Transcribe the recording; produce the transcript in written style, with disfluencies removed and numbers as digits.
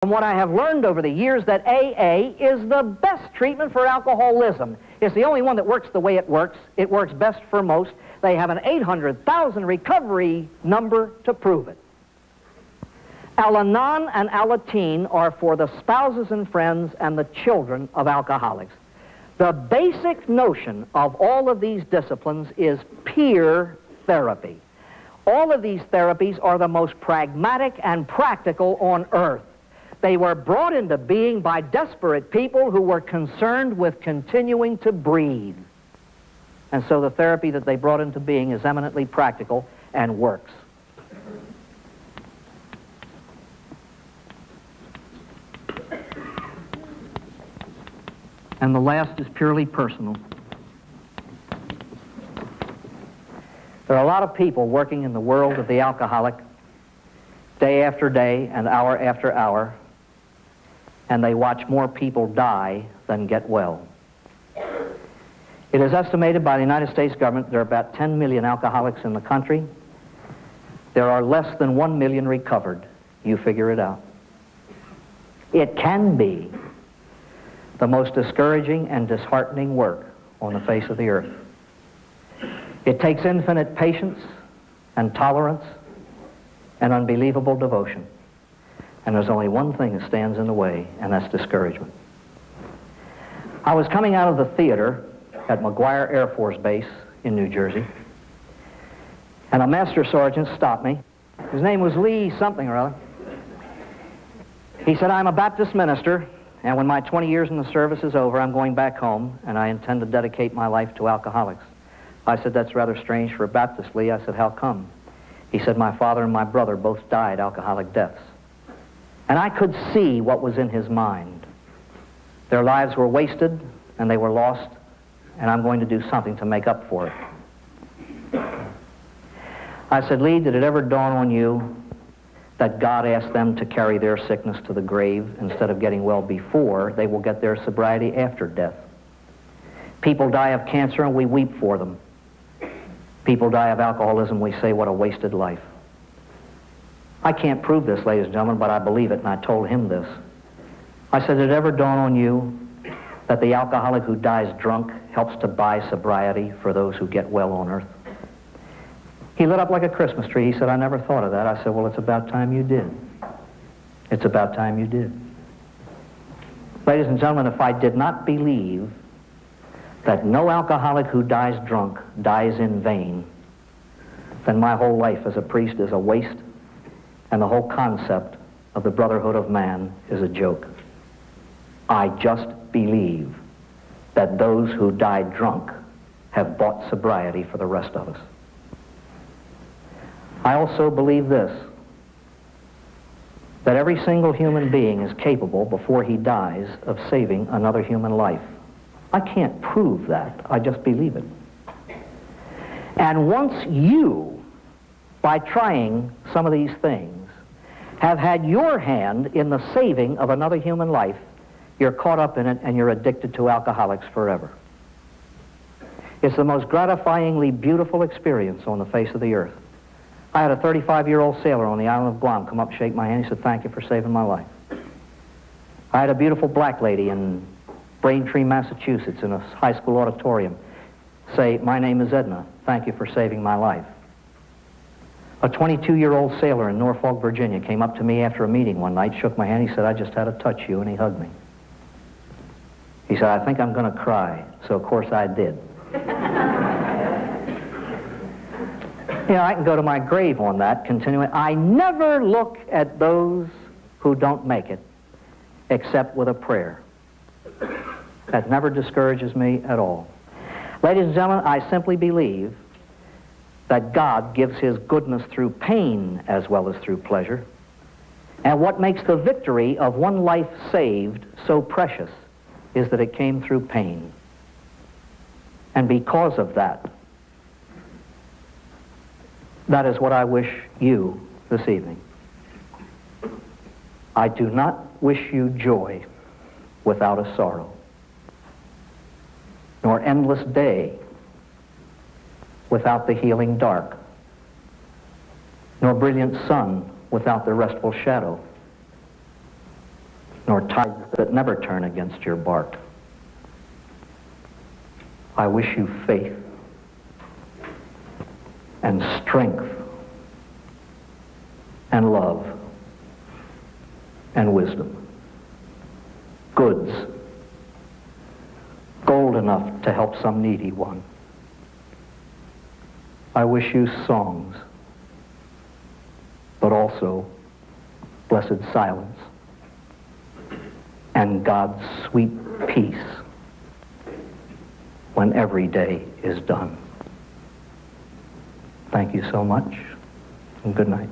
From what I have learned over the years, that AA is the best treatment for alcoholism. It's the only one that works the way it works. It works best for most. They have an 800,000 recovery number to prove it. Al-Anon and Alateen are for the spouses and friends and the children of alcoholics. The basic notion of all of these disciplines is peer therapy. All of these therapies are the most pragmatic and practical on earth. They were brought into being by desperate people who were concerned with continuing to breathe. And so the therapy that they brought into being is eminently practical and works. And the last is purely personal. There are a lot of people working in the world of the alcoholic day after day and hour after hour, and they watch more people die than get well. It is estimated by the United States government there are about 10 million alcoholics in the country. There are less than 1 million recovered. You figure it out. It can be the most discouraging and disheartening work on the face of the earth. It takes infinite patience and tolerance and unbelievable devotion. And there's only one thing that stands in the way, and that's discouragement. I was coming out of the theater at McGuire Air Force Base in New Jersey, and a master sergeant stopped me. His name was Lee something or other. He said, "I'm a Baptist minister, and when my 20 years in the service is over, I'm going back home, and I intend to dedicate my life to alcoholics." I said, "That's rather strange for a Baptist, Lee." I said, "How come?" He said, "My father and my brother both died alcoholic deaths." And I could see what was in his mind. Their lives were wasted, and they were lost, and I'm going to do something to make up for it. I said, "Lee, did it ever dawn on you that God asked them to carry their sickness to the grave instead of getting well before they will get their sobriety after death? People die of cancer, and we weep for them. People die of alcoholism, we say, what a wasted life." I can't prove this, ladies and gentlemen, but I believe it, and I told him this. I said, "Did it ever dawn on you that the alcoholic who dies drunk helps to buy sobriety for those who get well on earth?" He lit up like a Christmas tree. He said, "I never thought of that." I said, "Well, it's about time you did. It's about time you did." Ladies and gentlemen, if I did not believe that no alcoholic who dies drunk dies in vain, then my whole life as a priest is a waste, and the whole concept of the brotherhood of man is a joke. I just believe that those who die drunk have bought sobriety for the rest of us. I also believe this, that every single human being is capable, before he dies, of saving another human life. I can't prove that. I just believe it. And once you, by trying some of these things, have had your hand in the saving of another human life, you're caught up in it and you're addicted to alcoholics forever. It's the most gratifyingly beautiful experience on the face of the earth. I had a 35-year-old sailor on the island of Guam come up, shake my hand. He said, "Thank you for saving my life." I had a beautiful black lady in Braintree, Massachusetts, in a high school auditorium say, "My name is Edna. Thank you for saving my life." A 22-year-old sailor in Norfolk, Virginia came up to me after a meeting one night, shook my hand. He said, "I just had to touch you," and he hugged me. He said, "I think I'm going to cry." So of course I did. You know, I can go to my grave on that, continuing. I never look at those who don't make it except with a prayer. That never discourages me at all. Ladies and gentlemen, I simply believe that God gives his goodness through pain as well as through pleasure. And what makes the victory of one life saved so precious is that it came through pain. And because of that, that is what I wish you this evening. I do not wish you joy without a sorrow, nor endless day without the healing dark, nor brilliant sun without the restful shadow, nor tides that never turn against your bark. I wish you faith and strength and love and wisdom. Goods, gold enough to help some needy one. I wish you songs, but also blessed silence and God's sweet peace when every day is done. Thank you so much, and good night.